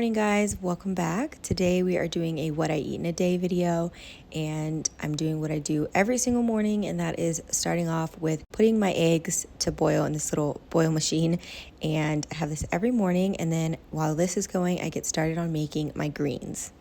morning, guys. Welcome back. Today we are doing a what I eat in a day video, and I'm doing what I do every single morning, and that is starting off with putting my eggs to boil in this little boil machine. And I have this every morning, and then while this is going, I get started on making my greens.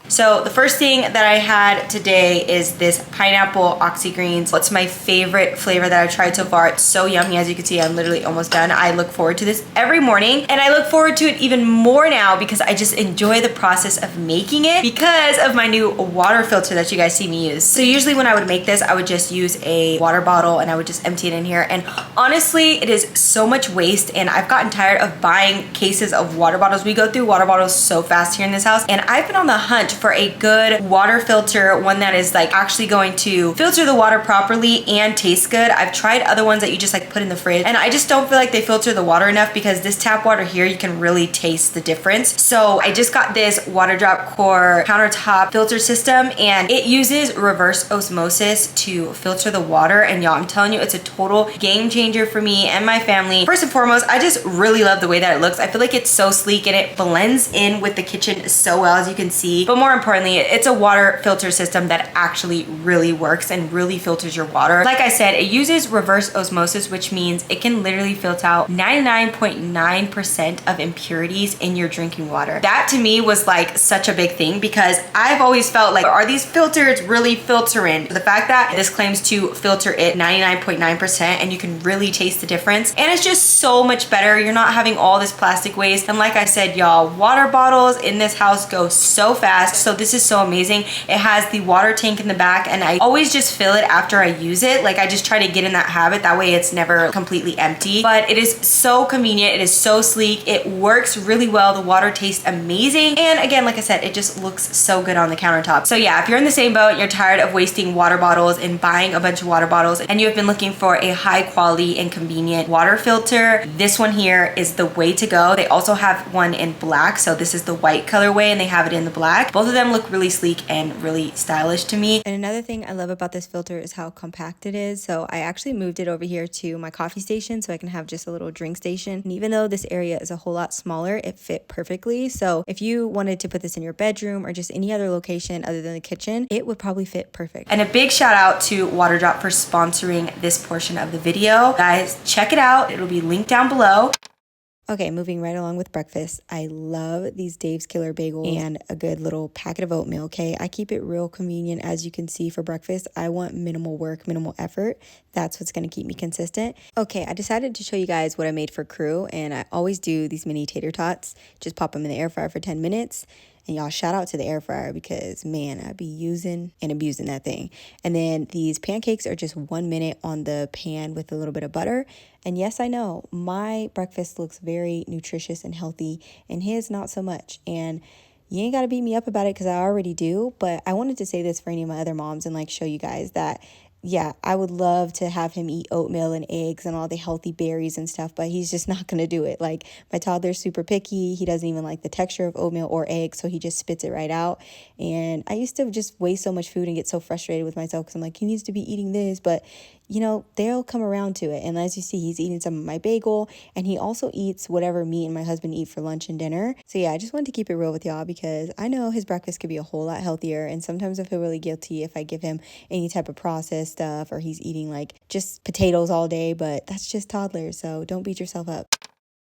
So the first thing that I had today is this pineapple oxy greens. It's my favorite flavor that I've tried so far. It's so yummy. As you can see, I'm literally almost done. I look forward to this every morning, and I look forward to it even more now because I just enjoy the process of making it because of my new water filter that you guys see me use. So usually when I would make this, I would just use a water bottle and I would just empty it in here. And honestly, it is so much waste, and I've gotten tired of buying cases of water bottles. We go through water bottles so fast here in this house, and I've been on the hunt for a good water filter, one that is like actually going to filter the water properly and taste good. I've tried other ones that you just like put in the fridge, and I just don't feel like they filter the water enough because this tap water here, you can really taste the difference. So I just got this Waterdrop Core countertop filter system, and it uses reverse osmosis to filter the water. And y'all, I'm telling you, it's a total game changer for me and my family. First and foremost, I just really love the way that it looks. I feel like it's so sleek and it blends in with the kitchen so well, as you can see. But more importantly, it's a water filter system that actually really works and really filters your water. Like I said, it uses reverse osmosis, which means it can literally filter out 99.9% of impurities in your drinking water. That to me was like such a big thing because I've always felt like, are these filters really filtering? The fact that this claims to filter it 99.9% and you can really taste the difference, and it's just so much better. You're not having all this plastic waste. And like I said, y'all, water bottles in this house go so fast. So this is so amazing. It has the water tank in the back, and I always just fill it after I use it. Like, I just try to get in that habit. That way it's never completely empty. But it is so convenient. It is so sleek. It works really well. The water tastes amazing. And again, like I said, it just looks so good on the countertop. So yeah, if you're in the same boat, you're tired of wasting water bottles and buying a bunch of water bottles, and you have been looking for a high quality and convenient water filter, this one here is the way to go. They also have one in black. So this is the white colorway, and they have it in the black. Both of them look really sleek and really stylish to me. And another thing I love about this filter is how compact it is. So I actually moved it over here to my coffee station so I can have just a little drink station. And even though this area is a whole lot smaller, it fit perfectly. So if you wanted to put this in your bedroom or just any other location other than the kitchen, it would probably fit perfect. And a big shout out to Waterdrop for sponsoring this portion of the video. Guys, check it out. It'll be linked down below. Okay, moving right along with breakfast. I love these Dave's Killer bagels and a good little packet of oatmeal, okay? I keep it real convenient. As you can see, for breakfast, I want minimal work, minimal effort. That's what's gonna keep me consistent. Okay, I decided to show you guys what I made for crew, and I always do these mini tater tots. Just pop them in the air fryer for 10 minutes. And y'all, shout out to the air fryer because, man, I be using and abusing that thing. And then these pancakes are just 1 minute on the pan with a little bit of butter. And yes, I know my breakfast looks very nutritious and healthy, and his not so much. And you ain't got to beat me up about it because I already do. But I wanted to say this for any of my other moms and like show you guys that, yeah, I would love to have him eat oatmeal and eggs and all the healthy berries and stuff, but he's just not going to do it. Like, my toddler's super picky. He doesn't even like the texture of oatmeal or eggs, so he just spits it right out. And I used to just waste so much food and get so frustrated with myself because I'm like, he needs to be eating this, but you know, they'll come around to it. And as you see, he's eating some of my bagel, and he also eats whatever me and my husband eat for lunch and dinner. So yeah, I just wanted to keep it real with y'all because I know his breakfast could be a whole lot healthier, and sometimes I feel really guilty if I give him any type of processed stuff or he's eating like just potatoes all day, but that's just toddlers, so don't beat yourself up.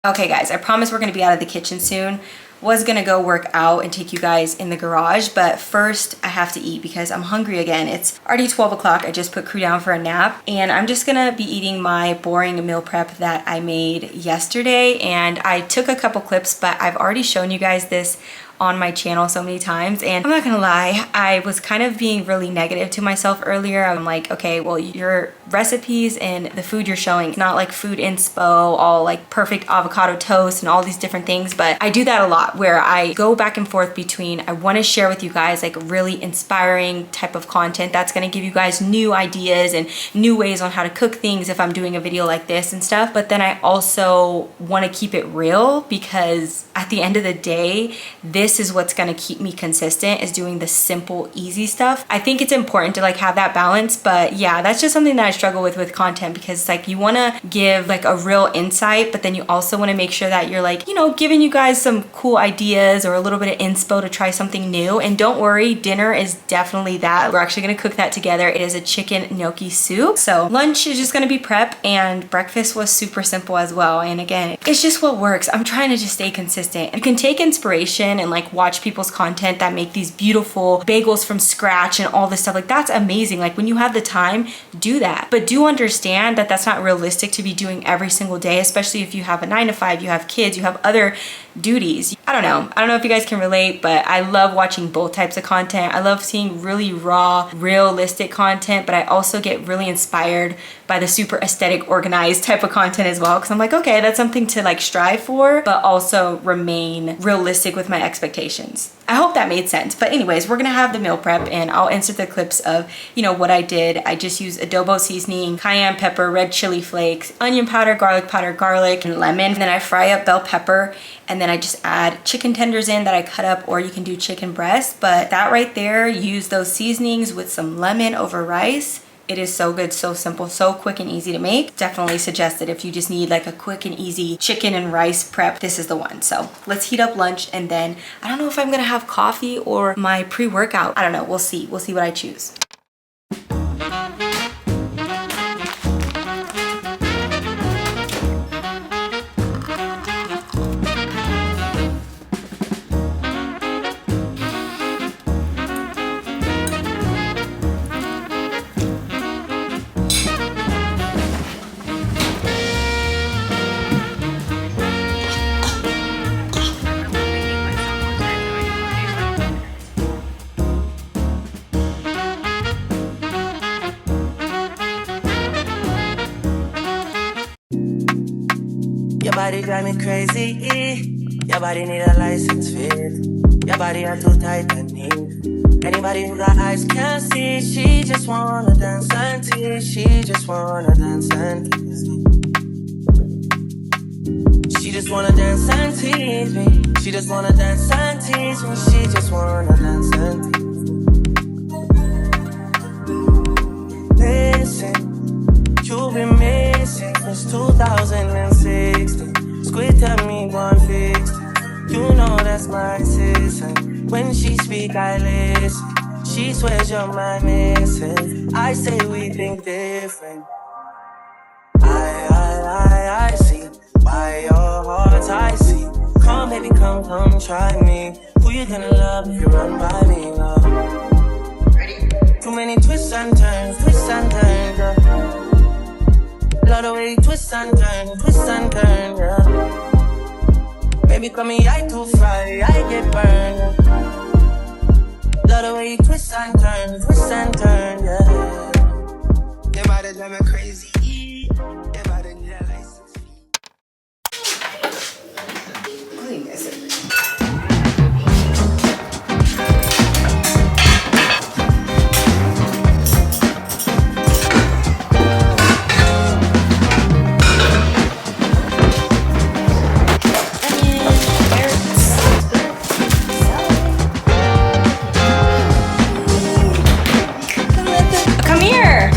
Okay guys, I promise we're gonna be out of the kitchen soon. Was gonna go work out and take you guys in the garage, but first I have to eat because I'm hungry again. It's already 12 o'clock. I just put crew down for a nap, and I'm just gonna be eating my boring meal prep that I made yesterday. And I took a couple clips, but I've already shown you guys this on my channel so many times. And I'm not gonna lie, I was kind of being really negative to myself earlier. I'm like, okay, well, your recipes and the food you're showing, it's not like food inspo, all like perfect avocado toast and all these different things. But I do that a lot where I go back and forth between, I want to share with you guys like really inspiring type of content that's going to give you guys new ideas and new ways on how to cook things if I'm doing a video like this and stuff. But then I also want to keep it real, because at the end of the day, this is what's going to keep me consistent, is doing the simple, easy stuff. I think it's important to like have that balance. But yeah, that's just something that I struggle with content, because like you want to give like a real insight, but then you also want to make sure that you're like, you know, giving you guys some cool ideas or a little bit of inspo to try something new. And don't worry, dinner is definitely that. We're actually going to cook that together. It is a chicken gnocchi soup. So lunch is just going to be prep, and breakfast was super simple as well. And again, it's just what works. I'm trying to just stay consistent. You can take inspiration and like watch people's content that make these beautiful bagels from scratch and all this stuff. Like that's amazing. Like when you have the time, do that. But do understand that that's not realistic to be doing every single day, especially if you have a 9 to 5, you have kids, you have other duties. I don't know if you guys can relate, but I love watching both types of content. I love seeing really raw, realistic content, but I also get really inspired by the super aesthetic, organized type of content as well, because I'm like, okay, that's something to like strive for, but also remain realistic with my expectations. I hope that made sense. But anyways, we're gonna have the meal prep, and I'll insert the clips of, you know, what I did. I just used adobo seasoning, cayenne pepper, red chili flakes, onion powder, garlic, and lemon. And then I fry up bell pepper, and then I just add chicken tenders in that I cut up, or you can do chicken breast. But that right there, use those seasonings with some lemon over rice. It is so good, so simple, so quick and easy to make. Definitely suggest it if you just need like a quick and easy chicken and rice prep. This is the one. So let's heat up lunch, and then I don't know if I'm gonna have coffee or my pre-workout. I don't know, we'll see. We'll see what I choose. Your body drive me crazy. Your body need a license fit. Your body are too tight and neat. Anybody who got eyes can't see. She just wanna dance and tease. She just wanna dance and tease me. She just wanna dance and tease me. She just wanna dance and tease me. She just wanna dance and tease me. Listen, you've been missing since 2016. Squid tell me one fix. You know that's my sister. When she speak, I listen. She swears you're my missing. I say we think different. I see why your heart I see. Come baby, come try me. Who you gonna love if you run by me, love? Too many twists and turns, yeah. Love the way you twist and turn, yeah. Baby, call me, I too fry, I get burned, yeah. Love the way you twist and turn, yeah. Your body drive me crazy. Your body need a license. Come here.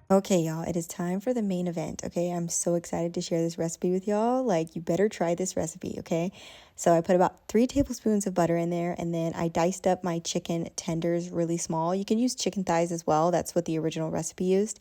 Okay, y'all, it is time for the main event, okay? I'm so excited to share this recipe with y'all. Like, you better try this recipe, okay? So I put about 3 tablespoons of butter in there, and then I diced up my chicken tenders really small. You can use chicken thighs as well. That's what the original recipe used.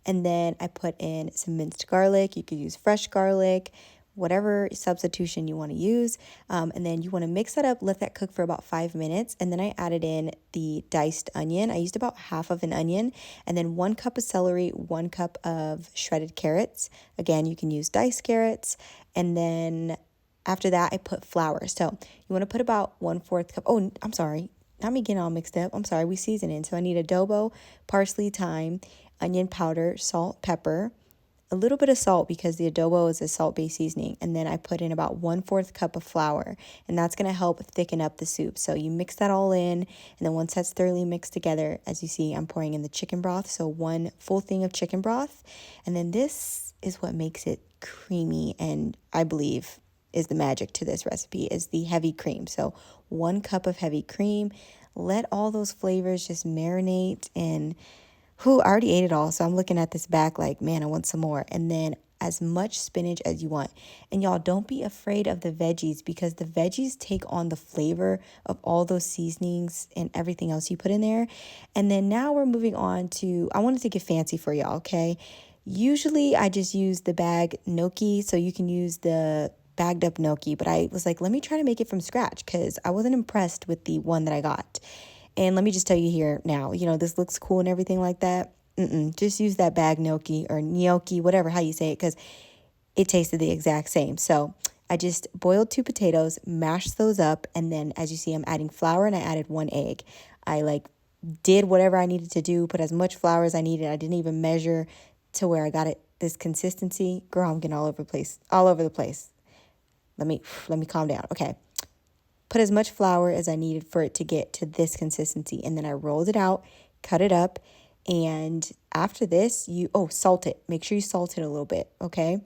And then I put in some minced garlic. You could use fresh garlic, whatever substitution you want to use. And then you want to mix that up, let that cook for about 5 minutes. And then I added in the diced onion. I used about half of an onion, and then 1 cup of celery, 1 cup of shredded carrots. Again, you can use diced carrots. And then after that, I put flour. So you want to put about 1/4 cup. Oh, I'm sorry. Not me getting all mixed up. I'm sorry. We season it. So I need adobo, parsley, thyme, onion powder, salt, pepper, a little bit of salt because the adobo is a salt-based seasoning, and then I put in about 1/4 cup of flour, and that's going to help thicken up the soup. So you mix that all in, and then once that's thoroughly mixed together, as you see, I'm pouring in the chicken broth, so 1 full thing of chicken broth, and then this is what makes it creamy, and I believe is the magic to this recipe, is the heavy cream. So 1 cup of heavy cream. Let all those flavors just marinate, and I already ate it all, so I'm looking at this back like, man, I want some more. And then as much spinach as you want. And y'all, don't be afraid of the veggies, because the veggies take on the flavor of all those seasonings and everything else you put in there. And then now we're moving on to, I wanted to get fancy for y'all, okay? Usually I just use the bag gnocchi, so you can use the bagged up gnocchi, but I was like, let me try to make it from scratch because I wasn't impressed with the one that I got. And let me just tell you here now, this looks cool and everything like that. Just use that bag gnocchi or gnocchi, whatever, how you say it, because it tasted the exact same. So I just boiled 2 potatoes, mashed those up, and then as you see, I'm adding flour, and I added 1 egg. I did whatever I needed to do, put as much flour as I needed. I didn't even measure to where I got it this consistency. Girl, I'm getting all over the place. Let me calm down. Okay. Put as much flour as I needed for it to get to this consistency. And then I rolled it out, cut it up. And after this, salt it. Make sure you salt it a little bit, okay?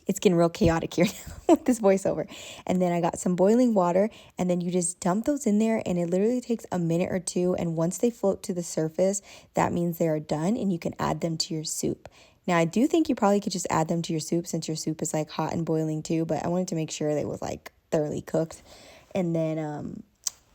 It's getting real chaotic here with this voiceover. And then I got some boiling water, and then you just dump those in there, and it literally takes a minute or 2. And once they float to the surface, that means they are done, and you can add them to your soup. Now, I do think you probably could just add them to your soup since your soup is hot and boiling too, but I wanted to make sure they was thoroughly cooked. And then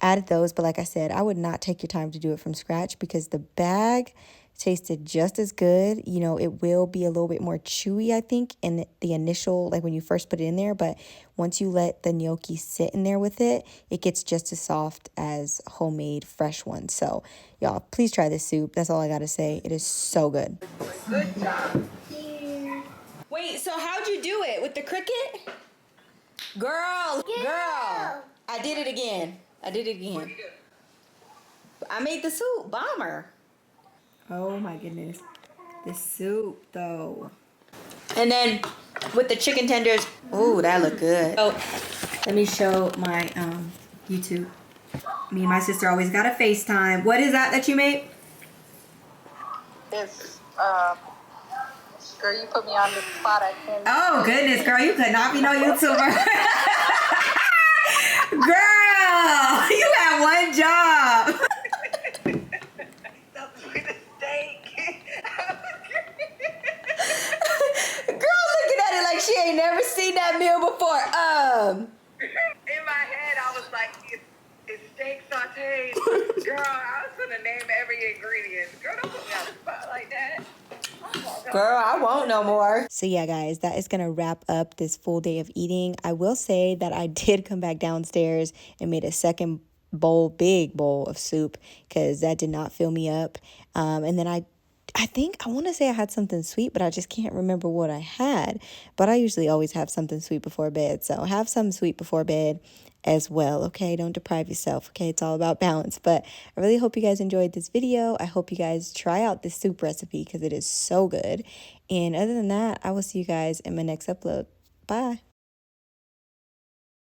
added those, but like I said, I would not take your time to do it from scratch because the bag tasted just as good. It will be a little bit more chewy, I think, in the initial, when you first put it in there, but once you let the gnocchi sit in there with it, it gets just as soft as homemade fresh ones. So y'all, please try this soup. That's all I gotta say. It is so good. Good job. Wait, so how'd you do it? With the Cricut? Girl. I did it again. What did you do? I made the soup. Bomber. Oh my goodness. The soup though. And then with the chicken tenders. Oh, that looked good. So let me show my YouTube. Me and my sister always got a FaceTime. What is that you made? It's girl, you put me on the spot. I can't. Oh goodness, girl, you could not be no YouTuber. Girl, you had one job. That's with a steak. Girl looking at it like she ain't never seen that meal before. In my head, I was like, it's steak sauteed. Girl, I was gonna name every ingredient. Girl, don't put me on the spot like that. Girl, I won't no more. So yeah, guys, that is going to wrap up this full day of eating. I will say that I did come back downstairs and made a second big bowl of soup because that did not fill me up. And then I want to say I had something sweet, but I just can't remember what I had. But I usually always have something sweet before bed. So have something sweet before bed as well, okay? Don't deprive yourself, okay? It's all about balance. But I really hope you guys enjoyed this video. I hope you guys try out this soup recipe because it is so good. And other than that, I will see you guys in my next upload. Bye.